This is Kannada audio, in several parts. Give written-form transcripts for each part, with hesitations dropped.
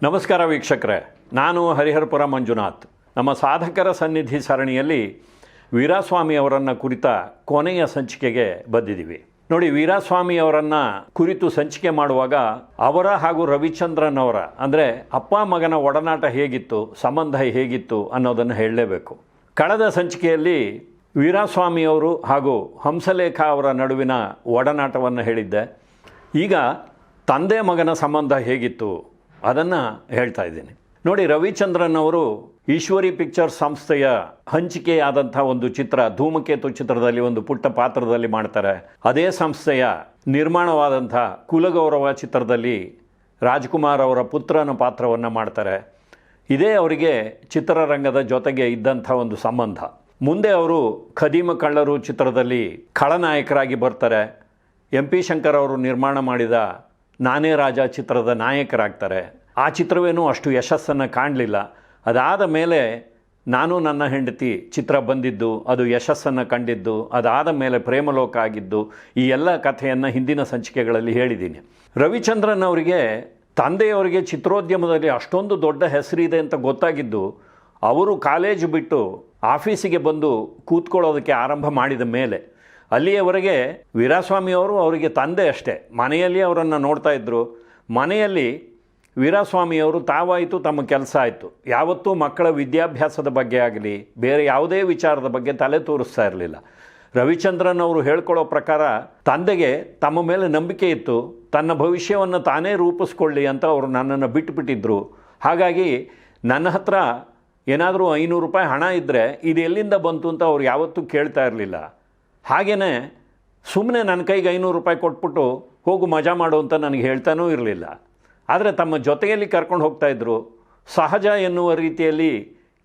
ನಮಸ್ಕಾರ ವೀಕ್ಷಕರೇ, ನಾನು ಹರಿಹರಪುರ ಮಂಜುನಾಥ್. ನಮ್ಮ ಸಾಧಕರ ಸನ್ನಿಧಿ ಸರಣಿಯಲ್ಲಿ ವೀರಾಸ್ವಾಮಿ ಅವರನ್ನು ಕುರಿತ ಕೊನೆಯ ಸಂಚಿಕೆಗೆ ಬಂದಿದ್ದೀವಿ. ನೋಡಿ, ವೀರಾಸ್ವಾಮಿ ಅವರನ್ನು ಕುರಿತು ಸಂಚಿಕೆ ಮಾಡುವಾಗ ಅವರ ಹಾಗೂ ರವಿಚಂದ್ರನ್ ಅವರ ಅಂದರೆ ಅಪ್ಪ ಮಗನ ಒಡನಾಟ ಹೇಗಿತ್ತು, ಸಂಬಂಧ ಹೇಗಿತ್ತು ಅನ್ನೋದನ್ನು ಹೇಳಲೇಬೇಕು. ಕಳೆದ ಸಂಚಿಕೆಯಲ್ಲಿ ವೀರಾಸ್ವಾಮಿಯವರು ಹಾಗೂ ಹಂಸಲೇಖ ಅವರ ನಡುವಿನ ಒಡನಾಟವನ್ನು ಹೇಳಿದ್ದೆ. ಈಗ ತಂದೆ ಮಗನ ಸಂಬಂಧ ಹೇಗಿತ್ತು ಅದನ್ನು ಹೇಳ್ತಾ ಇದ್ದೀನಿ. ನೋಡಿ, ರವಿಚಂದ್ರನ್ ಅವರು ಈಶ್ವರಿ ಪಿಕ್ಚರ್ಸ್ ಸಂಸ್ಥೆಯ ಹಂಚಿಕೆಯಾದಂಥ ಒಂದು ಚಿತ್ರ ಧೂಮಕೇತು ಚಿತ್ರದಲ್ಲಿ ಒಂದು ಪುಟ್ಟ ಪಾತ್ರದಲ್ಲಿ ಮಾಡ್ತಾರೆ. ಅದೇ ಸಂಸ್ಥೆಯ ನಿರ್ಮಾಣವಾದಂಥ ಕುಲಗೌರವ ಚಿತ್ರದಲ್ಲಿ ರಾಜ್ಕುಮಾರ್ ಅವರ ಪುತ್ರನ ಪಾತ್ರವನ್ನು ಮಾಡ್ತಾರೆ. ಇದೇ ಅವರಿಗೆ ಚಿತ್ರರಂಗದ ಜೊತೆಗೆ ಇದ್ದಂಥ ಒಂದು ಸಂಬಂಧ. ಮುಂದೆ ಅವರು ಖದೀಮ ಕಳ್ಳರು ಚಿತ್ರದಲ್ಲಿ ಖಳನಾಯಕರಾಗಿ ಬರ್ತಾರೆ. MP ಶಂಕರ್ ಅವರು ನಿರ್ಮಾಣ ಮಾಡಿದ ನಾನೇ ರಾಜ ಚಿತ್ರದ ನಾಯಕರಾಗ್ತಾರೆ. ಆ ಚಿತ್ರವೇನೂ ಅಷ್ಟು ಯಶಸ್ಸನ್ನು ಕಾಣಲಿಲ್ಲ. ಅದಾದ ಮೇಲೆ ನಾನು ನನ್ನ ಹೆಂಡತಿ ಚಿತ್ರ ಬಂದಿದ್ದು, ಅದು ಯಶಸ್ಸನ್ನು ಕಂಡಿದ್ದು, ಅದಾದ ಮೇಲೆ ಪ್ರೇಮಲೋಕ ಆಗಿದ್ದು, ಈ ಎಲ್ಲ ಕಥೆಯನ್ನು ಹಿಂದಿನ ಸಂಚಿಕೆಗಳಲ್ಲಿ ಹೇಳಿದ್ದೀನಿ. ರವಿಚಂದ್ರನ್ ಅವರಿಗೆ ತಂದೆಯವರಿಗೆ ಚಿತ್ರೋದ್ಯಮದಲ್ಲಿ ಅಷ್ಟೊಂದು ದೊಡ್ಡ ಹೆಸರಿದೆ ಅಂತ ಗೊತ್ತಾಗಿದ್ದು ಅವರು ಕಾಲೇಜು ಬಿಟ್ಟು ಆಫೀಸಿಗೆ ಬಂದು ಕೂತ್ಕೊಳ್ಳೋದಕ್ಕೆ ಆರಂಭ ಮಾಡಿದ ಮೇಲೆ. ಅಲ್ಲಿಯವರೆಗೆ ವೀರಾಸ್ವಾಮಿಯವರು ಅವರಿಗೆ ತಂದೆ ಅಷ್ಟೇ, ಮನೆಯಲ್ಲಿ ಅವರನ್ನು ನೋಡ್ತಾ ಇದ್ದರು. ಮನೆಯಲ್ಲಿ ವೀರಾಸ್ವಾಮಿಯವರು ತಾವಾಯಿತು ತಮ್ಮ ಕೆಲಸ ಆಯಿತು. ಯಾವತ್ತೂ ಮಕ್ಕಳ ವಿದ್ಯಾಭ್ಯಾಸದ ಬಗ್ಗೆ ಆಗಲಿ ಬೇರೆ ಯಾವುದೇ ವಿಚಾರದ ಬಗ್ಗೆ ತಲೆ ತೋರಿಸ್ತಾ ಇರಲಿಲ್ಲ. ರವಿಚಂದ್ರನ್ ಅವರು ಹೇಳ್ಕೊಳ್ಳೋ ಪ್ರಕಾರ ತಂದೆಗೆ ತಮ್ಮ ಮೇಲೆ ನಂಬಿಕೆ ಇತ್ತು, ತನ್ನ ಭವಿಷ್ಯವನ್ನು ತಾನೇ ರೂಪಿಸ್ಕೊಳ್ಳಿ ಅಂತ ಅವರು ನನ್ನನ್ನು ಬಿಟ್ಟುಬಿಟ್ಟಿದ್ರು. ಹಾಗಾಗಿ ನನ್ನ ಹತ್ರ ಏನಾದರೂ 500 ರೂಪಾಯಿ ಹಣ ಇದ್ದರೆ ಇದು ಎಲ್ಲಿಂದ ಬಂತು ಅಂತ ಅವ್ರು ಯಾವತ್ತೂ ಕೇಳ್ತಾ ಇರಲಿಲ್ಲ. ಹಾಗೆಯೇ ಸುಮ್ಮನೆ ನನ್ನ ಕೈಗೆ 500 ರೂಪಾಯಿ ಕೊಟ್ಬಿಟ್ಟು ಹೋಗು ಮಜಾ ಮಾಡು ಅಂತ ನನಗೆ ಹೇಳ್ತಾನೂ ಇರಲಿಲ್ಲ. ಆದರೆ ತಮ್ಮ ಜೊತೆಯಲ್ಲಿ ಕರ್ಕೊಂಡು ಹೋಗ್ತಾಯಿದ್ರು. ಸಹಜ ಎನ್ನುವ ರೀತಿಯಲ್ಲಿ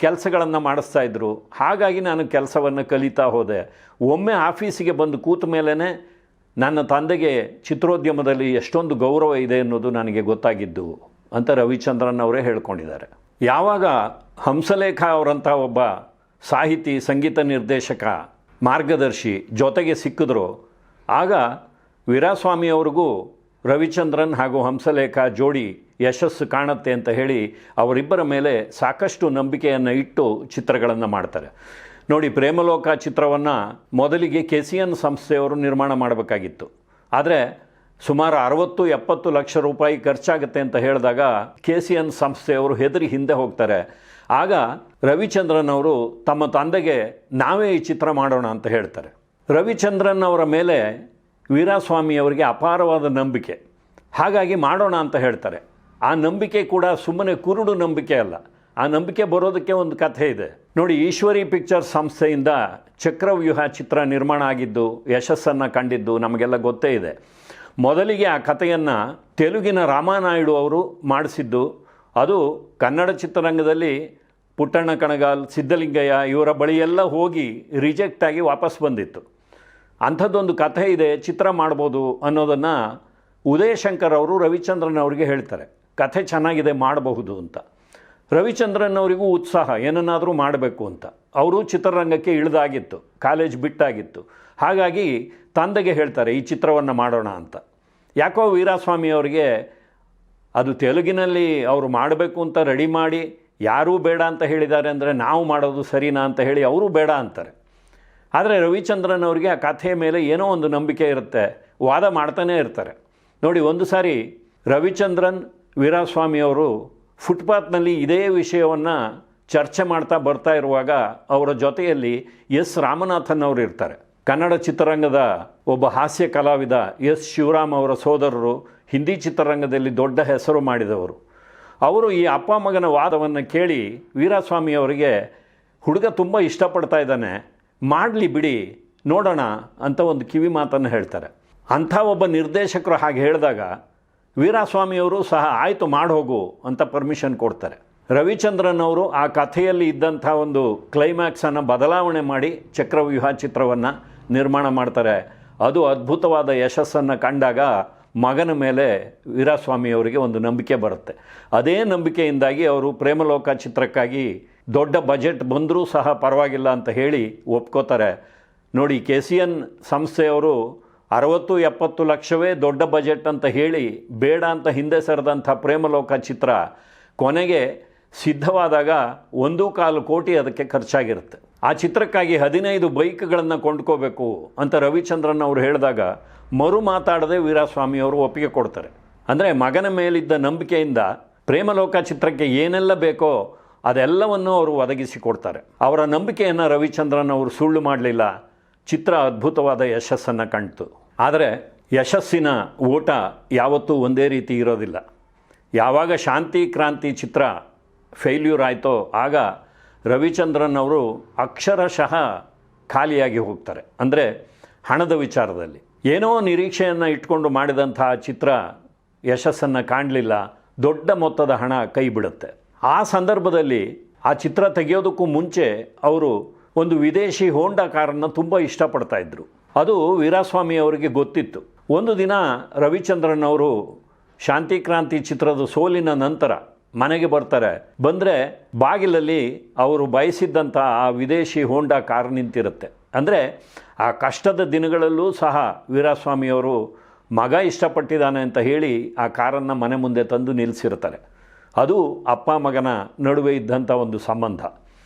ಕೆಲಸಗಳನ್ನು ಮಾಡಿಸ್ತಾಯಿದ್ರು. ಹಾಗಾಗಿ ನಾನು ಕೆಲಸವನ್ನು ಕಲಿತಾ ಹೋದೆ. ಒಮ್ಮೆ ಆಫೀಸಿಗೆ ಬಂದು ಕೂತ ಮೇಲೇ ನನ್ನ ತಂದೆಗೆ ಚಿತ್ರೋದ್ಯಮದಲ್ಲಿ ಎಷ್ಟೊಂದು ಗೌರವ ಇದೆ ಅನ್ನೋದು ನನಗೆ ಗೊತ್ತಾಗಿದ್ದು ಅಂತ ರವಿಚಂದ್ರನ್ ಅವರೇ ಹೇಳ್ಕೊಂಡಿದ್ದಾರೆ. ಯಾವಾಗ ಹಂಸಲೇಖ ಅವರಂಥ ಒಬ್ಬ ಸಾಹಿತಿ, ಸಂಗೀತ ನಿರ್ದೇಶಕ, ಮಾರ್ಗದರ್ಶಿ ಜೊತೆಗೆ ಸಿಕ್ಕಿದ್ರು, ಆಗ ವೀರಾಸ್ವಾಮಿಯವ್ರಿಗೂ ರವಿಚಂದ್ರನ್ ಹಾಗೂ ಹಂಸಲೇಖ ಜೋಡಿ ಯಶಸ್ಸು ಕಾಣುತ್ತೆ ಅಂತ ಹೇಳಿ ಅವರಿಬ್ಬರ ಮೇಲೆ ಸಾಕಷ್ಟು ನಂಬಿಕೆಯನ್ನು ಇಟ್ಟು ಚಿತ್ರಗಳನ್ನು ಮಾಡ್ತಾರೆ. ನೋಡಿ, ಪ್ರೇಮಲೋಕ ಚಿತ್ರವನ್ನು ಮೊದಲಿಗೆ KCN ಸಂಸ್ಥೆಯವರು ನಿರ್ಮಾಣ ಮಾಡಬೇಕಾಗಿತ್ತು. ಆದರೆ ಸುಮಾರು 60-70 ಲಕ್ಷ ರೂಪಾಯಿ ಖರ್ಚಾಗುತ್ತೆ ಅಂತ ಹೇಳಿದಾಗ KCN ಸಂಸ್ಥೆಯವರು ಹೆದರಿ ಹಿಂದೆ ಹೋಗ್ತಾರೆ. ಆಗ ರವಿಚಂದ್ರನ್ ಅವರು ತಮ್ಮ ತಂದೆಗೆ ನಾವೇ ಈ ಚಿತ್ರ ಮಾಡೋಣ ಅಂತ ಹೇಳ್ತಾರೆ. ರವಿಚಂದ್ರನ್ ಅವರ ಮೇಲೆ ವೀರಾಸ್ವಾಮಿಯವರಿಗೆ ಅಪಾರವಾದ ನಂಬಿಕೆ. ಹಾಗಾಗಿ ಮಾಡೋಣ ಅಂತ ಹೇಳ್ತಾರೆ. ಆ ನಂಬಿಕೆ ಕೂಡ ಸುಮ್ಮನೆ ಕುರುಡು ನಂಬಿಕೆ ಅಲ್ಲ. ಆ ನಂಬಿಕೆ ಬರೋದಕ್ಕೆ ಒಂದು ಕಥೆ ಇದೆ. ನೋಡಿ, ಈಶ್ವರಿ ಪಿಕ್ಚರ್ಸ್ ಸಂಸ್ಥೆಯಿಂದ ಚಕ್ರವ್ಯೂಹ ಚಿತ್ರ ನಿರ್ಮಾಣ ಆಗಿದ್ದು, ಯಶಸ್ಸನ್ನು ಕಂಡಿದ್ದು ನಮಗೆಲ್ಲ ಗೊತ್ತೇ ಇದೆ. ಮೊದಲಿಗೆ ಆ ಕಥೆಯನ್ನು ತೆಲುಗಿನ ರಾಮಾನಾಯ್ಡು ಅವರು ಮಾಡಿಸಿದ್ದು. ಅದು ಕನ್ನಡ ಚಿತ್ರರಂಗದಲ್ಲಿ ಪುಟ್ಟಣ್ಣ ಕಣಗಾಲ್, ಸಿದ್ಧಲಿಂಗಯ್ಯ ಇವರ ಬಳಿಯೆಲ್ಲ ಹೋಗಿ ರಿಜೆಕ್ಟ್ ಆಗಿ ವಾಪಸ್ ಬಂದಿತ್ತು. ಅಂಥದ್ದೊಂದು ಕಥೆ ಇದೆ, ಚಿತ್ರ ಮಾಡ್ಬೋದು ಅನ್ನೋದನ್ನು ಉದಯ ಶಂಕರ್ ಅವರು ರವಿಚಂದ್ರನ್ ಅವರಿಗೆ ಹೇಳ್ತಾರೆ. ಕಥೆ ಚೆನ್ನಾಗಿದೆ, ಮಾಡಬಹುದು ಅಂತ. ರವಿಚಂದ್ರನ್ ಅವರಿಗೂ ಉತ್ಸಾಹ, ಏನನ್ನಾದರೂ ಮಾಡಬೇಕು ಅಂತ. ಅವರು ಚಿತ್ರರಂಗಕ್ಕೆ ಇಳಿದಾಗಿತ್ತು, ಕಾಲೇಜ್ ಬಿಟ್ಟಾಗಿತ್ತು. ಹಾಗಾಗಿ ತಂದೆಗೆ ಹೇಳ್ತಾರೆ ಈ ಚಿತ್ರವನ್ನು ಮಾಡೋಣ ಅಂತ. ಯಾಕೋ ವೀರಾಸ್ವಾಮಿ ಅವರಿಗೆ ಅದು ತೆಲುಗಿನಲ್ಲಿ ಅವರು ಮಾಡಬೇಕು ಅಂತ ರೆಡಿ ಮಾಡಿ ಯಾರೂ ಬೇಡ ಅಂತ ಹೇಳಿದ್ದಾರೆ ಅಂದರೆ ನಾವು ಮಾಡೋದು ಸರಿನಾ ಅಂತ ಹೇಳಿ ಅವರು ಬೇಡ ಅಂತಾರೆ. ಆದರೆ ರವಿಚಂದ್ರನ್ ಅವರಿಗೆ ಆ ಕಥೆಯ ಮೇಲೆ ಏನೋ ಒಂದು ನಂಬಿಕೆ ಇರುತ್ತೆ, ವಾದ ಮಾಡ್ತಾನೇ ಇರ್ತಾರೆ. ನೋಡಿ, ಒಂದು ಸಾರಿ ರವಿಚಂದ್ರನ್ ವೀರಾಸ್ವಾಮಿಯವರು ಫುಟ್ಪಾತ್ನಲ್ಲಿ ಇದೇ ವಿಷಯವನ್ನು ಚರ್ಚೆ ಮಾಡ್ತಾ ಬರ್ತಾ ಇರುವಾಗ ಅವರ ಜೊತೆಯಲ್ಲಿ S. ರಾಮನಾಥನ್ ಅವರು ಇರ್ತಾರೆ. ಕನ್ನಡ ಚಿತ್ರರಂಗದ ಒಬ್ಬ ಹಾಸ್ಯ ಕಲಾವಿದ, S. ಶಿವರಾಮ್ ಅವರ ಸೋದರರು, ಹಿಂದಿ ಚಿತ್ರರಂಗದಲ್ಲಿ ದೊಡ್ಡ ಹೆಸರು ಮಾಡಿದವರು. ಅವರು ಈ ಅಪ್ಪ ಮಗನ ವಾದವನ್ನು ಕೇಳಿ ವೀರಾಸ್ವಾಮಿಯವರಿಗೆ ಹುಡುಗ ತುಂಬ ಇಷ್ಟಪಡ್ತಾ ಇದ್ದಾನೆ, ಮಾಡಲಿ ಬಿಡಿ ನೋಡೋಣ ಅಂತ ಒಂದು ಕಿವಿ ಮಾತನ್ನು ಹೇಳ್ತಾರೆ. ಅಂಥ ಒಬ್ಬ ನಿರ್ದೇಶಕರು ಹಾಗೆ ಹೇಳಿದಾಗ ವೀರಾಸ್ವಾಮಿಯವರು ಸಹ ಆಯಿತು ಮಾಡೋಗು ಅಂತ ಪರ್ಮಿಷನ್ ಕೊಡ್ತಾರೆ. ರವಿಚಂದ್ರನ್ ಅವರು ಆ ಕಥೆಯಲ್ಲಿ ಇದ್ದಂಥ ಒಂದು ಕ್ಲೈಮ್ಯಾಕ್ಸನ್ನು ಬದಲಾವಣೆ ಮಾಡಿ ಚಕ್ರವ್ಯೂಹ ಚಿತ್ರವನ್ನು ನಿರ್ಮಾಣ ಮಾಡ್ತಾರೆ. ಅದು ಅದ್ಭುತವಾದ ಯಶಸ್ಸನ್ನು ಕಂಡಾಗ ಮಗನ ಮೇಲೆ ವೀರಾಸ್ವಾಮಿಯವರಿಗೆ ಒಂದು ನಂಬಿಕೆ ಬರುತ್ತೆ. ಅದೇ ನಂಬಿಕೆಯಿಂದಾಗಿ ಅವರು ಪ್ರೇಮಲೋಕ ಚಿತ್ರಕ್ಕಾಗಿ ದೊಡ್ಡ ಬಜೆಟ್ ಬಂದರೂ ಸಹ ಪರವಾಗಿಲ್ಲ ಅಂತ ಹೇಳಿ ಒಪ್ಕೋತಾರೆ. ನೋಡಿ, KCN ಸಂಸ್ಥೆಯವರು 60-70 ಲಕ್ಷವೇ ದೊಡ್ಡ ಬಜೆಟ್ ಅಂತ ಹೇಳಿ ಬೇಡ ಅಂತ ಹಿಂದೆ ಸರಿದಂಥ ಪ್ರೇಮಲೋಕ ಚಿತ್ರ ಕೊನೆಗೆ ಸಿದ್ಧವಾದಾಗ 1.25 ಕೋಟಿ ಅದಕ್ಕೆ ಖರ್ಚಾಗಿರುತ್ತೆ. ಆ ಚಿತ್ರಕ್ಕಾಗಿ 15 ಬೈಕ್ಗಳನ್ನು ಕೊಂಡ್ಕೋಬೇಕು ಅಂತ ರವಿಚಂದ್ರನ್ ಅವರು ಹೇಳಿದಾಗ ಮರು ಮಾತಾಡದೆ ವೀರಾಸ್ವಾಮಿಯವರು ಒಪ್ಪಿಗೆ ಕೊಡ್ತಾರೆ. ಅಂದರೆ ಮಗನ ಮೇಲಿದ್ದ ನಂಬಿಕೆಯಿಂದ ಪ್ರೇಮಲೋಕ ಚಿತ್ರಕ್ಕೆ ಏನೆಲ್ಲ ಬೇಕೋ ಅದೆಲ್ಲವನ್ನು ಅವರು ಒದಗಿಸಿಕೊಡ್ತಾರೆ. ಅವರ ನಂಬಿಕೆಯನ್ನು ರವಿಚಂದ್ರನ್ ಅವರು ಸುಳ್ಳು ಮಾಡಲಿಲ್ಲ. ಚಿತ್ರ ಅದ್ಭುತವಾದ ಯಶಸ್ಸನ್ನು ಕಾಣ್ತು. ಆದರೆ ಯಶಸ್ಸಿನ ಓಟ ಯಾವತ್ತೂ ಒಂದೇ ರೀತಿ ಇರೋದಿಲ್ಲ. ಯಾವಾಗ ಶಾಂತಿ ಕ್ರಾಂತಿ ಚಿತ್ರ ಫೇಲ್ಯೂರ್ ಆಯಿತೋ ಆಗ ರವಿಚಂದ್ರನ್ ಅವರು ಅಕ್ಷರಶಃ ಖಾಲಿಯಾಗಿ ಹೋಗ್ತಾರೆ. ಅಂದರೆ ಹಣದ ವಿಚಾರದಲ್ಲಿ ಏನೋ ನಿರೀಕ್ಷೆಯನ್ನು ಇಟ್ಕೊಂಡು ಮಾಡಿದಂಥ ಚಿತ್ರ ಯಶಸ್ಸನ್ನು ಕಾಣಲಿಲ್ಲ. ದೊಡ್ಡ ಮೊತ್ತದ ಹಣ ಕೈ ಬಿಡುತ್ತೆ. ಆ ಸಂದರ್ಭದಲ್ಲಿ ಆ ಚಿತ್ರ ತೆಗೆಯೋದಕ್ಕೂ ಮುಂಚೆ ಅವರು ಒಂದು ವಿದೇಶಿ ಹೋಂಡಾ ಕಾರನ್ನು ತುಂಬ ಇಷ್ಟಪಡ್ತಾಯಿದ್ರು. ಅದು ವೀರಾಸ್ವಾಮಿ ಅವರಿಗೆ ಗೊತ್ತಿತ್ತು. ಒಂದು ದಿನ ರವಿಚಂದ್ರನ್ ಅವರು ಶಾಂತಿ ಕ್ರಾಂತಿ ಚಿತ್ರದ ಸೋಲಿನ ನಂತರ ಮನೆಗೆ ಬರ್ತಾರೆ. ಬಂದರೆ ಬಾಗಿಲಲ್ಲಿ ಅವರು ಬಯಸಿದ್ದಂಥ ಆ ವಿದೇಶಿ ಹೋಂಡಾ ಕಾರ್ ನಿಂತಿರುತ್ತೆ. ಅಂದರೆ ಆ ಕಷ್ಟದ ದಿನಗಳಲ್ಲೂ ಸಹ ವೀರಾಸ್ವಾಮಿಯವರು ಮಗ ಇಷ್ಟಪಟ್ಟಿದ್ದಾನೆ ಅಂತ ಹೇಳಿ ಆ ಕಾರನ್ನು ಮನೆ ಮುಂದೆ ತಂದು ನಿಲ್ಲಿಸಿರ್ತಾರೆ. ಅದು ಅಪ್ಪ ಮಗನ ನಡುವೆ ಇದ್ದಂಥ ಒಂದು ಸಂಬಂಧ.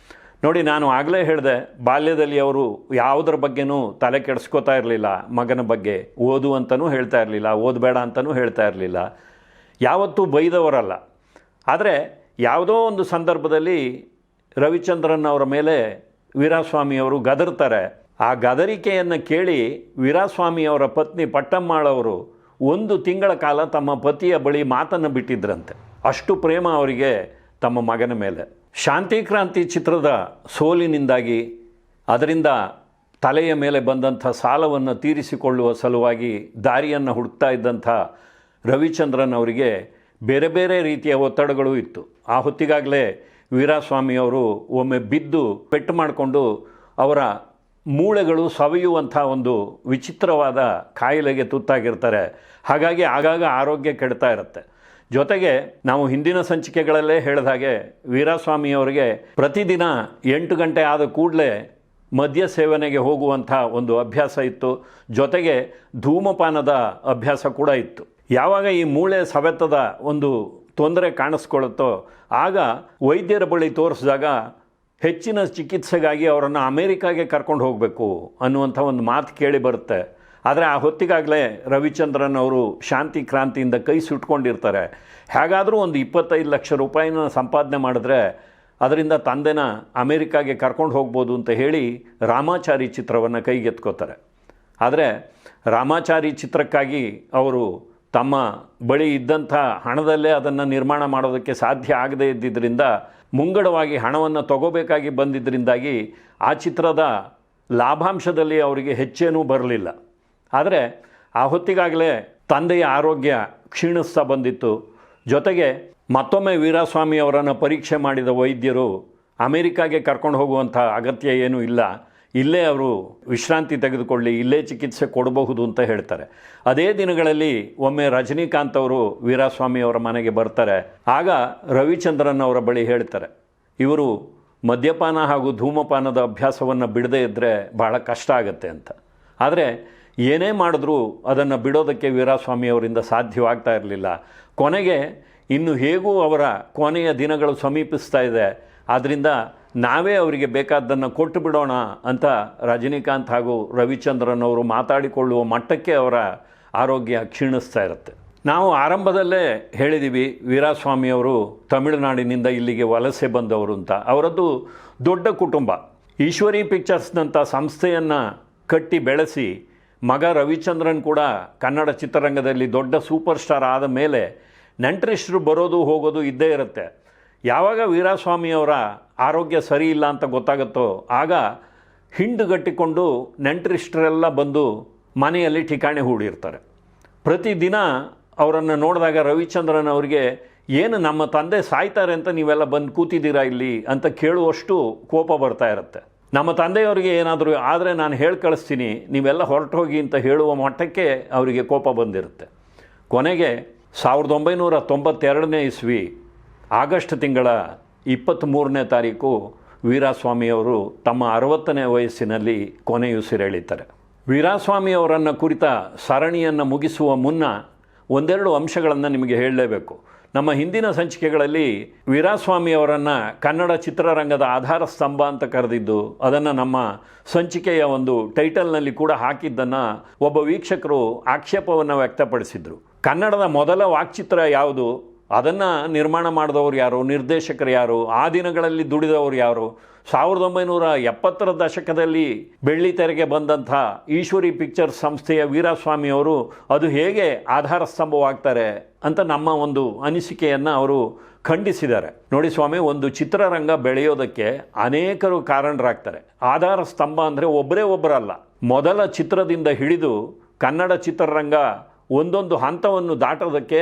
ನೋಡಿ, ನಾನು ಆಗಲೇ ಹೇಳಿದೆ, ಬಾಲ್ಯದಲ್ಲಿ ಅವರು ಯಾವುದರ ಬಗ್ಗೆನೂ ತಲೆ ಕೆಡಿಸ್ಕೋತಾ ಇರಲಿಲ್ಲ. ಮಗನ ಬಗ್ಗೆ ಓದು ಅಂತಲೂ ಹೇಳ್ತಾ ಇರಲಿಲ್ಲ, ಓದಬೇಡ ಅಂತಲೂ ಹೇಳ್ತಾ ಇರಲಿಲ್ಲ. ಯಾವತ್ತೂ ಬೈದವರಲ್ಲ. ಆದರೆ ಯಾವುದೋ ಒಂದು ಸಂದರ್ಭದಲ್ಲಿ ರವಿಚಂದ್ರನ್ ಅವರ ಮೇಲೆ ವೀರಾಸ್ವಾಮಿಯವರು ಗದರ್ತಾರೆ. ಆ ಗದರಿಕೆಯನ್ನು ಕೇಳಿ ವೀರಾಸ್ವಾಮಿಯವರ ಪತ್ನಿ ಪಟ್ಟಮ್ಮಾಳವರು 1 ತಿಂಗಳ ಕಾಲ ತಮ್ಮ ಪತಿಯ ಬಳಿ ಮಾತನ್ನು ಬಿಟ್ಟಿದ್ರಂತೆ. ಅಷ್ಟು ಪ್ರೇಮ ಅವರಿಗೆ ತಮ್ಮ ಮಗನ ಮೇಲೆ. ಶಾಂತಿ ಕ್ರಾಂತಿ ಚಿತ್ರದ ಸೋಲಿನಿಂದಾಗಿ ಅದರಿಂದ ತಲೆಯ ಮೇಲೆ ಬಂದಂಥ ಸಾಲವನ್ನು ತೀರಿಸಿಕೊಳ್ಳುವ ಸಲುವಾಗಿ ದಾರಿಯನ್ನು ಹುಡುಕ್ತಾ ಇದ್ದಂಥ ರವಿಚಂದ್ರನ್ ಅವರಿಗೆ ಬೇರೆ ಬೇರೆ ರೀತಿಯ ಒತ್ತಡಗಳು ಇತ್ತು. ಆ ಹೊತ್ತಿಗಾಗಲೇ ವೀರಾಸ್ವಾಮಿಯವರು ಒಮ್ಮೆ ಬಿದ್ದು ಪೆಟ್ಟು ಮಾಡಿಕೊಂಡು ಅವರ ಮೂಳೆಗಳು ಸವೆಯುವಂಥ ಒಂದು ವಿಚಿತ್ರವಾದ ಕಾಯಿಲೆಗೆ ತುತ್ತಾಗಿರ್ತಾರೆ. ಹಾಗಾಗಿ ಆಗಾಗ ಆರೋಗ್ಯ ಕೆಡ್ತಾ ಇರುತ್ತೆ. ಜೊತೆಗೆ ನಾವು ಹಿಂದಿನ ಸಂಚಿಕೆಗಳಲ್ಲೇ ಹೇಳಿದ ಹಾಗೆ ವೀರಾಸ್ವಾಮಿಯವರಿಗೆ ಪ್ರತಿದಿನ 8 ಗಂಟೆ ಆದ ಕೂಡಲೇ ಮದ್ಯ ಸೇವನೆಗೆ ಹೋಗುವಂಥ ಒಂದು ಅಭ್ಯಾಸ ಇತ್ತು. ಜೊತೆಗೆ ಧೂಮಪಾನದ ಅಭ್ಯಾಸ ಕೂಡ ಇತ್ತು. ಯಾವಾಗ ಈ ಮೂಳೆ ಸವೆತದ ಒಂದು ತೊಂದರೆ ಕಾಣಿಸ್ಕೊಳ್ಳುತ್ತೋ ಆಗ ವೈದ್ಯರ ಬಳಿ ತೋರಿಸಿದಾಗ ಹೆಚ್ಚಿನ ಚಿಕಿತ್ಸೆಗಾಗಿ ಅವರನ್ನು ಅಮೇರಿಕಾಗೆ ಕರ್ಕೊಂಡು ಹೋಗಬೇಕು ಅನ್ನುವಂಥ ಒಂದು ಮಾತು ಕೇಳಿ ಬರುತ್ತೆ. ಆದರೆ ಆ ಹೊತ್ತಿಗಾಗಲೇ ರವಿಚಂದ್ರನ್ ಅವರು ಶಾಂತಿ ಕ್ರಾಂತಿಯಿಂದ ಕೈ ಸುಟ್ಕೊಂಡಿರ್ತಾರೆ. ಹೇಗಾದರೂ ಒಂದು 25 ಲಕ್ಷ ರೂಪಾಯಿನ ಸಂಪಾದನೆ ಮಾಡಿದ್ರೆ ಅದರಿಂದ ತಂದೆನ ಅಮೇರಿಕಾಗೆ ಕರ್ಕೊಂಡು ಹೋಗ್ಬೋದು ಅಂತ ಹೇಳಿ ರಾಮಾಚಾರಿ ಚಿತ್ರವನ್ನು ಕೈಗೆತ್ಕೋತಾರೆ. ಆದರೆ ರಾಮಾಚಾರಿ ಚಿತ್ರಕ್ಕಾಗಿ ಅವರು ತಮ್ಮ ಬಳಿ ಇದ್ದಂಥ ಹಣದಲ್ಲೇ ಅದನ್ನು ನಿರ್ಮಾಣ ಮಾಡೋದಕ್ಕೆ ಸಾಧ್ಯ ಆಗದೇ ಇದ್ದಿದ್ದರಿಂದ ಮುಂಗಡವಾಗಿ ಹಣವನ್ನು ತಗೋಬೇಕಾಗಿ ಬಂದಿದ್ದರಿಂದಾಗಿ ಆ ಚಿತ್ರದ ಲಾಭಾಂಶದಲ್ಲಿ ಅವರಿಗೆ ಹೆಚ್ಚೇನೂ ಬರಲಿಲ್ಲ. ಆದರೆ ಆ ಹೊತ್ತಿಗಾಗಲೇ ತಂದೆಯ ಆರೋಗ್ಯ ಕ್ಷೀಣಿಸ್ತಾ ಬಂದಿತ್ತು. ಜೊತೆಗೆ ಮತ್ತೊಮ್ಮೆ ವೀರಾಸ್ವಾಮಿ ಅವರನ್ನು ಪರೀಕ್ಷೆ ಮಾಡಿದ ವೈದ್ಯರು ಅಮೇರಿಕಾಗೆ ಕರ್ಕೊಂಡು ಹೋಗುವಂಥ ಅಗತ್ಯ ಏನೂ ಇಲ್ಲ, ಇಲ್ಲೇ ಅವರು ವಿಶ್ರಾಂತಿ ತೆಗೆದುಕೊಳ್ಳಿ, ಇಲ್ಲೇ ಚಿಕಿತ್ಸೆ ಕೊಡಬಹುದು ಅಂತ ಹೇಳ್ತಾರೆ. ಅದೇ ದಿನಗಳಲ್ಲಿ ಒಮ್ಮೆ ರಜನಿಕಾಂತ್ ಅವರು ವೀರಾಸ್ವಾಮಿ ಅವರ ಮನೆಗೆ ಬರ್ತಾರೆ. ಆಗ ರವಿಚಂದ್ರನ್ ಅವರ ಬಳಿ ಹೇಳ್ತಾರೆ, ಇವರು ಮದ್ಯಪಾನ ಹಾಗೂ ಧೂಮಪಾನದ ಅಭ್ಯಾಸವನ್ನು ಬಿಡದೇ ಇದ್ದರೆ ಬಹಳ ಕಷ್ಟ ಆಗುತ್ತೆ ಅಂತ. ಆದರೆ ಏನೇ ಮಾಡಿದ್ರೂ ಅದನ್ನು ಬಿಡೋದಕ್ಕೆ ವೀರಾಸ್ವಾಮಿ ಅವರಿಂದ ಸಾಧ್ಯವಾಗ್ತಾ ಇರಲಿಲ್ಲ. ಕೊನೆಗೆ ಇನ್ನು ಹೇಗೂ ಅವರ ಕೊನೆಯ ದಿನಗಳು ಸಮೀಪಿಸ್ತಾ ಇದೆ, ಆದ್ದರಿಂದ ನಾವೇ ಅವರಿಗೆ ಬೇಕಾದ್ದನ್ನು ಕೊಟ್ಟು ಬಿಡೋಣ ಅಂತ ರಜನಿಕಾಂತ್ ಹಾಗೂ ರವಿಚಂದ್ರನ್ ಅವರು ಮಾತಾಡಿಕೊಳ್ಳುವ ಮಟ್ಟಕ್ಕೆ ಅವರ ಆರೋಗ್ಯ ಕ್ಷೀಣಿಸ್ತಾ ಇರುತ್ತೆ. ನಾವು ಆರಂಭದಲ್ಲೇ ಹೇಳಿದ್ದೀವಿ, ವೀರಾಸ್ವಾಮಿಯವರು ತಮಿಳುನಾಡಿನಿಂದ ಇಲ್ಲಿಗೆ ವಲಸೆ ಬಂದವರು ಅಂತ. ಅವರದ್ದು ದೊಡ್ಡ ಕುಟುಂಬ. ಈಶ್ವರಿ ಪಿಕ್ಚರ್ಸ್ನಂಥ ಸಂಸ್ಥೆಯನ್ನು ಕಟ್ಟಿ ಬೆಳೆಸಿ ಮಗ ರವಿಚಂದ್ರನ್ ಕೂಡ ಕನ್ನಡ ಚಿತ್ರರಂಗದಲ್ಲಿ ದೊಡ್ಡ ಸೂಪರ್ ಸ್ಟಾರ್ ಆದ ಮೇಲೆ ನೆಂಟರಿಷ್ಟರು ಬರೋದು ಹೋಗೋದು ಇದ್ದೇ ಇರುತ್ತೆ. ಯಾವಾಗ ವೀರಾಸ್ವಾಮಿಯವರ ಆರೋಗ್ಯ ಸರಿ ಇಲ್ಲ ಅಂತ ಗೊತ್ತಾಗುತ್ತೋ ಆಗ ಹಿಂಡುಗಟ್ಟಿಕೊಂಡು ನೆಂಟರಿಷ್ಟರೆಲ್ಲ ಬಂದು ಮನೆಯಲ್ಲಿ ಠಿಕಾಣೆ ಹೂಡಿರ್ತಾರೆ. ಪ್ರತಿದಿನ ಅವರನ್ನು ನೋಡಿದಾಗ ರವಿಚಂದ್ರನ್ ಅವರಿಗೆ ಏನು ನಮ್ಮ ತಂದೆ ಸಾಯ್ತಾರೆ ಅಂತ ನೀವೆಲ್ಲ ಬಂದು ಕೂತಿದ್ದೀರಾ ಇಲ್ಲಿ ಅಂತ ಕೇಳುವಷ್ಟು ಕೋಪ ಬರ್ತಾ ಇರುತ್ತೆ. ನಮ್ಮ ತಂದೆಯವರಿಗೆ ಏನಾದರೂ ಆದರೆ ನಾನು ಹೇಳಿ ಕಳಿಸ್ತೀನಿ, ನೀವೆಲ್ಲ ಹೊರಟು ಹೋಗಿ ಅಂತ ಹೇಳುವ ಮಟ್ಟಕ್ಕೆ ಅವರಿಗೆ ಕೋಪ ಬಂದಿರುತ್ತೆ. ಕೊನೆಗೆ 1992 ಇಸ್ವಿ ಆಗಸ್ಟ್ ತಿಂಗಳ 23ನೇ ತಾರೀಕು ವೀರಾಸ್ವಾಮಿಯವರು ತಮ್ಮ 60ನೇ ವಯಸ್ಸಿನಲ್ಲಿ ಕೊನೆಯುಸಿರೆಳೀತಾರೆ. ವೀರಾಸ್ವಾಮಿಯವರನ್ನು ಕುರಿತ ಸರಣಿಯನ್ನು ಮುಗಿಸುವ ಮುನ್ನ ಒಂದೆರಡು ಅಂಶಗಳನ್ನು ನಿಮಗೆ ಹೇಳಲೇಬೇಕು. ನಮ್ಮ ಹಿಂದಿನ ಸಂಚಿಕೆಗಳಲ್ಲಿ ವೀರಾಸ್ವಾಮಿ ಅವರನ್ನು ಕನ್ನಡ ಚಿತ್ರರಂಗದ ಆಧಾರ ಸ್ತಂಭ ಅಂತ ಕರೆದಿದ್ದು, ಅದನ್ನು ನಮ್ಮ ಸಂಚಿಕೆಯ ಒಂದು ಟೈಟಲ್ನಲ್ಲಿ ಕೂಡ ಹಾಕಿದ್ದನ್ನು ಒಬ್ಬ ವೀಕ್ಷಕರು ಆಕ್ಷೇಪವನ್ನು ವ್ಯಕ್ತಪಡಿಸಿದರು. ಕನ್ನಡದ ಮೊದಲ ವಾಕ್ಚಿತ್ರ ಯಾವುದು, ಅದನ್ನು ನಿರ್ಮಾಣ ಮಾಡಿದವರು ಯಾರು, ನಿರ್ದೇಶಕರು ಯಾರು, ಆ ದಿನಗಳಲ್ಲಿ ದುಡಿದವರು ಯಾರು, 1970ರ ದಶಕದಲ್ಲಿ ಬೆಳ್ಳಿ ತೆರೆಗೆ ಬಂದಂಥ ಈಶ್ವರಿ ಪಿಕ್ಚರ್ಸ್ ಸಂಸ್ಥೆಯ ವೀರಾಸ್ವಾಮಿ ಅವರು ಅದು ಹೇಗೆ ಆಧಾರ ಸ್ತಂಭವಾಗ್ತಾರೆ ಅಂತ ನಮ್ಮ ಒಂದು ಅನಿಸಿಕೆಯನ್ನು ಅವರು ಖಂಡಿಸಿದ್ದಾರೆ. ನೋಡಿ ಸ್ವಾಮಿ, ಒಂದು ಚಿತ್ರರಂಗ ಬೆಳೆಯೋದಕ್ಕೆ ಅನೇಕರು ಕಾರಣರಾಗ್ತಾರೆ. ಆಧಾರ ಸ್ತಂಭ ಅಂದರೆ ಒಬ್ಬರಲ್ಲ. ಮೊದಲ ಚಿತ್ರದಿಂದ ಹಿಡಿದು ಕನ್ನಡ ಚಿತ್ರರಂಗ ಒಂದೊಂದು ಹಂತವನ್ನು ದಾಟೋದಕ್ಕೆ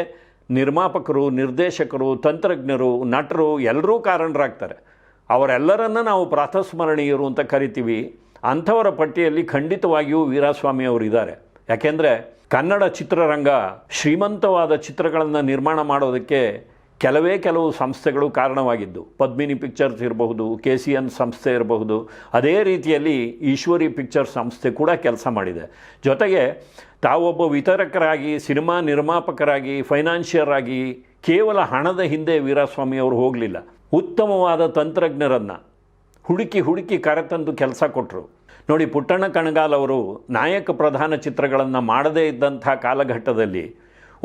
ನಿರ್ಮಾಪಕರು, ನಿರ್ದೇಶಕರು, ತಂತ್ರಜ್ಞರು, ನಟರು ಎಲ್ಲರೂ ಕಾರಣರಾಗ್ತಾರೆ. ಅವರೆಲ್ಲರನ್ನ ನಾವು ಪ್ರಾತಸ್ಮರಣೀಯರು ಅಂತ ಕರಿತೀವಿ. ಅಂಥವರ ಪಟ್ಟಿಯಲ್ಲಿ ಖಂಡಿತವಾಗಿಯೂ ವೀರಾಸ್ವಾಮಿ ಅವರು ಇದ್ದಾರೆ. ಯಾಕೆಂದರೆ ಕನ್ನಡ ಚಿತ್ರರಂಗ ಶ್ರೀಮಂತವಾದ ಚಿತ್ರಗಳನ್ನು ನಿರ್ಮಾಣ ಮಾಡೋದಕ್ಕೆ ಕೆಲವು ಸಂಸ್ಥೆಗಳು ಕಾರಣವಾಗಿದ್ದು, ಪದ್ಮಿನಿ ಪಿಕ್ಚರ್ಸ್ ಇರಬಹುದು, KCN ಸಂಸ್ಥೆ ಇರಬಹುದು, ಅದೇ ರೀತಿಯಲ್ಲಿ ಈಶ್ವರಿ ಪಿಕ್ಚರ್ಸ್ ಸಂಸ್ಥೆ ಕೂಡ ಕೆಲಸ ಮಾಡಿದೆ. ಜೊತೆಗೆ ತಾವೊಬ್ಬ ವಿತರಕರಾಗಿ, ಸಿನಿಮಾ ನಿರ್ಮಾಪಕರಾಗಿ, ಫೈನಾನ್ಷಿಯರ್ ಆಗಿ ಕೇವಲ ಹಣದ ಹಿಂದೆ ವೀರಾಸ್ವಾಮಿ ಅವರು ಹೋಗಲಿಲ್ಲ. ಉತ್ತಮವಾದ ತಂತ್ರಜ್ಞರನ್ನು ಹುಡುಕಿ ಕರೆತಂದು ಕೆಲಸ ಕೊಟ್ಟರು. ನೋಡಿ, ಪುಟ್ಟಣ್ಣ ಕಣಗಾಲ್ ಅವರು ನಾಯಕ ಪ್ರಧಾನ ಚಿತ್ರಗಳನ್ನು ಮಾಡದೇ ಇದ್ದಂಥ ಕಾಲಘಟ್ಟದಲ್ಲಿ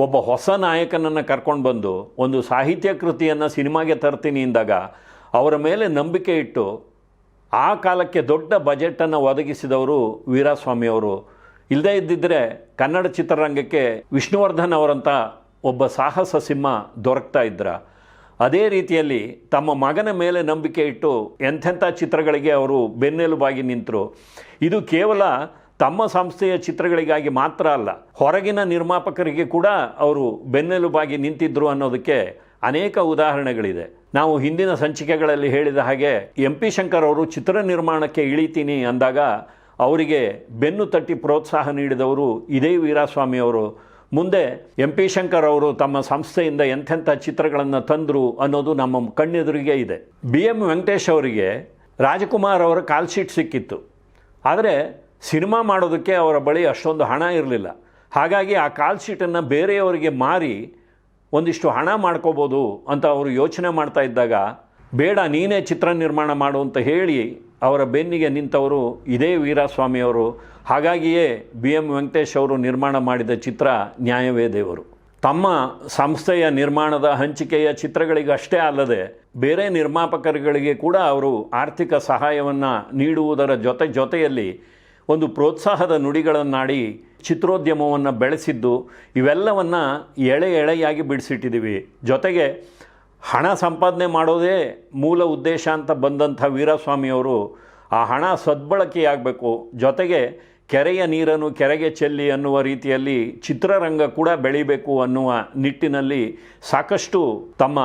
ಒಬ್ಬ ಹೊಸ ನಾಯಕನನ್ನು ಕರ್ಕೊಂಡು ಬಂದು ಒಂದು ಸಾಹಿತ್ಯ ಕೃತಿಯನ್ನು ಸಿನಿಮಾಗೆ ತರ್ತೀನಿ ಎಂದಾಗ ಅವರ ಮೇಲೆ ನಂಬಿಕೆ ಇಟ್ಟು ಆ ಕಾಲಕ್ಕೆ ದೊಡ್ಡ ಬಜೆಟನ್ನು ಒದಗಿಸಿದವರು ವೀರಾಸ್ವಾಮಿ ಅವರು. ಇಲ್ಲದೇ ಇದ್ದಿದ್ದರೆ ಕನ್ನಡ ಚಿತ್ರರಂಗಕ್ಕೆ ವಿಷ್ಣುವರ್ಧನ್ ಅವರಂಥ ಒಬ್ಬ ಸಾಹಸ ಸಿಂಹ ದೊರಕ್ತಾ ಇದ್ರ. ಅದೇ ರೀತಿಯಲ್ಲಿ ತಮ್ಮ ಮಗನ ಮೇಲೆ ನಂಬಿಕೆ ಇಟ್ಟು ಎಂಥೆಂಥ ಚಿತ್ರಗಳಿಗೆ ಅವರು ಬೆನ್ನೆಲುಬಾಗಿ ನಿಂತರು. ಇದು ಕೇವಲ ತಮ್ಮ ಸಂಸ್ಥೆಯ ಚಿತ್ರಗಳಿಗಾಗಿ ಮಾತ್ರ ಅಲ್ಲ, ಹೊರಗಿನ ನಿರ್ಮಾಪಕರಿಗೆ ಕೂಡ ಅವರು ಬೆನ್ನೆಲುಬಾಗಿ ನಿಂತಿದ್ದರು ಅನ್ನೋದಕ್ಕೆ ಅನೇಕ ಉದಾಹರಣೆಗಳಿದೆ. ನಾವು ಹಿಂದಿನ ಸಂಚಿಕೆಗಳಲ್ಲಿ ಹೇಳಿದ ಹಾಗೆ MP ಶಂಕರ್ ಅವರು ಚಿತ್ರ ನಿರ್ಮಾಣಕ್ಕೆ ಇಳಿತೀನಿ ಅಂದಾಗ ಅವರಿಗೆ ಬೆನ್ನು ತಟ್ಟಿ ಪ್ರೋತ್ಸಾಹ ನೀಡಿದವರು ಇದೇ ವೀರಾಸ್ವಾಮಿ ಅವರು. ಮುಂದೆ MP ಶಂಕರ್ ಅವರು ತಮ್ಮ ಸಂಸ್ಥೆಯಿಂದ ಎಂಥೆಂಥ ಚಿತ್ರಗಳನ್ನು ತಂದರು ಅನ್ನೋದು ನಮ್ಮ ಕಣ್ಣೆದುರಿಗೆ ಇದೆ. BM ವೆಂಕಟೇಶ್ ಅವರಿಗೆ ರಾಜಕುಮಾರ್ ಅವರ ಕಾಲ್ ಶೀಟ್ ಸಿಕ್ಕಿತ್ತು, ಆದರೆ ಸಿನಿಮಾ ಮಾಡೋದಕ್ಕೆ ಅವರ ಬಳಿ ಅಷ್ಟೊಂದು ಹಣ ಇರಲಿಲ್ಲ. ಹಾಗಾಗಿ ಆ ಕಾಲ್ ಶೀಟನ್ನು ಬೇರೆಯವರಿಗೆ ಮಾರಿ ಒಂದಿಷ್ಟು ಹಣ ಮಾಡ್ಕೋಬೋದು ಅಂತ ಅವರು ಯೋಚನೆ ಮಾಡ್ತಾ ಇದ್ದಾಗ, ಬೇಡ ನೀನೇ ಚಿತ್ರ ನಿರ್ಮಾಣ ಮಾಡು ಅಂತ ಹೇಳಿ ಅವರ ಬೆನ್ನಿಗೆ ನಿಂತವರು ಇದೇ ವೀರಾಸ್ವಾಮಿ ಅವರು. ಹಾಗಾಗಿಯೇ BM ವೆಂಕಟೇಶ್ ಅವರು ನಿರ್ಮಾಣ ಮಾಡಿದ ಚಿತ್ರ ನ್ಯಾಯವೇ ದೇವರು. ತಮ್ಮ ಸಂಸ್ಥೆಯ ನಿರ್ಮಾಣದ ಹಂಚಿಕೆಯ ಚಿತ್ರಗಳಿಗಷ್ಟೇ ಅಲ್ಲದೆ ಬೇರೆ ನಿರ್ಮಾಪಕರುಗಳಿಗೆ ಕೂಡ ಅವರು ಆರ್ಥಿಕ ಸಹಾಯವನ್ನು ನೀಡುವುದರ ಜೊತೆಯಲ್ಲಿ ಒಂದು ಪ್ರೋತ್ಸಾಹದ ನುಡಿಗಳನ್ನಾಡಿ ಚಿತ್ರೋದ್ಯಮವನ್ನು ಬೆಳೆಸಿದ್ದು, ಇವೆಲ್ಲವನ್ನು ಎಳೆಯಾಗಿ ಬಿಡಿಸಿಟ್ಟಿದ್ದೀವಿ. ಜೊತೆಗೆ ಹಣ ಸಂಪಾದನೆ ಮಾಡೋದೇ ಮೂಲ ಉದ್ದೇಶ ಅಂತ ಬಂದಂಥ ವೀರಾಸ್ವಾಮಿಯವರು ಆ ಹಣ ಸದ್ಬಳಕೆಯಾಗಬೇಕು, ಜೊತೆಗೆ ಕೆರೆಯ ನೀರನ್ನು ಕೆರೆಗೆ ಚೆಲ್ಲಿ ಅನ್ನುವ ರೀತಿಯಲ್ಲಿ ಚಿತ್ರರಂಗ ಕೂಡ ಬೆಳಿಬೇಕು ಅನ್ನುವ ನಿಟ್ಟಿನಲ್ಲಿ ಸಾಕಷ್ಟು ತಮ್ಮ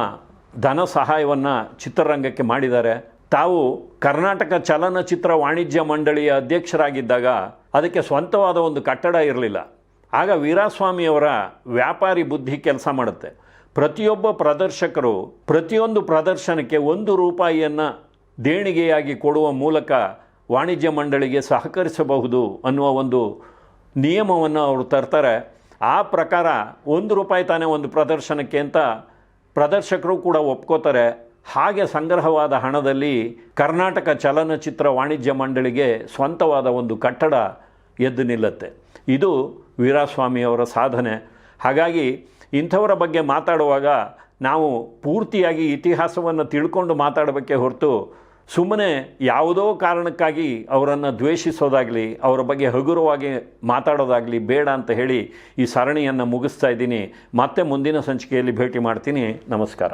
ಧನ ಸಹಾಯವನ್ನು ಚಿತ್ರರಂಗಕ್ಕೆ ಮಾಡಿದ್ದಾರೆ. ತಾವು ಕರ್ನಾಟಕ ಚಲನಚಿತ್ರ ವಾಣಿಜ್ಯ ಮಂಡಳಿಯ ಅಧ್ಯಕ್ಷರಾಗಿದ್ದಾಗ ಅದಕ್ಕೆ ಸ್ವಂತವಾದ ಒಂದು ಕಟ್ಟಡ ಇರಲಿಲ್ಲ. ಆಗ ವೀರಾಸ್ವಾಮಿಯವರ ವ್ಯಾಪಾರಿ ಬುದ್ಧಿ ಕೆಲಸ ಮಾಡುತ್ತೆ. ಪ್ರತಿಯೊಬ್ಬ ಪ್ರದರ್ಶಕರು ಪ್ರತಿಯೊಂದು ಪ್ರದರ್ಶನಕ್ಕೆ ₹1 ದೇಣಿಗೆಯಾಗಿ ಕೊಡುವ ಮೂಲಕ ವಾಣಿಜ್ಯ ಮಂಡಳಿಗೆ ಸಹಕರಿಸಬಹುದು ಅನ್ನುವ ಒಂದು ನಿಯಮವನ್ನು ಅವರು ತರ್ತಾರೆ. ಆ ಪ್ರಕಾರ ₹1 ತಾನೇ ಒಂದು ಪ್ರದರ್ಶನಕ್ಕೆ ಅಂತ ಪ್ರದರ್ಶಕರು ಕೂಡ ಒಪ್ಕೋತಾರೆ. ಹಾಗೆ ಸಂಗ್ರಹವಾದ ಹಣದಲ್ಲಿ ಕರ್ನಾಟಕ ಚಲನಚಿತ್ರ ವಾಣಿಜ್ಯ ಮಂಡಳಿಗೆ ಸ್ವಂತವಾದ ಒಂದು ಕಟ್ಟಡ ಎದ್ದು ನಿಲ್ಲುತ್ತೆ. ಇದು ವೀರಾಸ್ವಾಮಿಯವರ ಸಾಧನೆ. ಹಾಗಾಗಿ ಇಂಥವರ ಬಗ್ಗೆ ಮಾತಾಡುವಾಗ ನಾವು ಪೂರ್ತಿಯಾಗಿ ಇತಿಹಾಸವನ್ನು ತಿಳ್ಕೊಂಡು ಮಾತಾಡಬೇಕೇ ಹೊರತು ಸುಮ್ಮನೆ ಯಾವುದೋ ಕಾರಣಕ್ಕಾಗಿ ಅವರನ್ನು ದ್ವೇಷಿಸೋದಾಗಲಿ, ಅವರ ಬಗ್ಗೆ ಹಗುರವಾಗಿ ಮಾತಾಡೋದಾಗಲಿ ಬೇಡ ಅಂತ ಹೇಳಿ ಈ ಸರಣಿಯನ್ನು ಮುಗಿಸ್ತಾ ಇದ್ದೀನಿ. ಮತ್ತೆ ಮುಂದಿನ ಸಂಚಿಕೆಯಲ್ಲಿ ಭೇಟಿ ಮಾಡ್ತೀನಿ. ನಮಸ್ಕಾರ.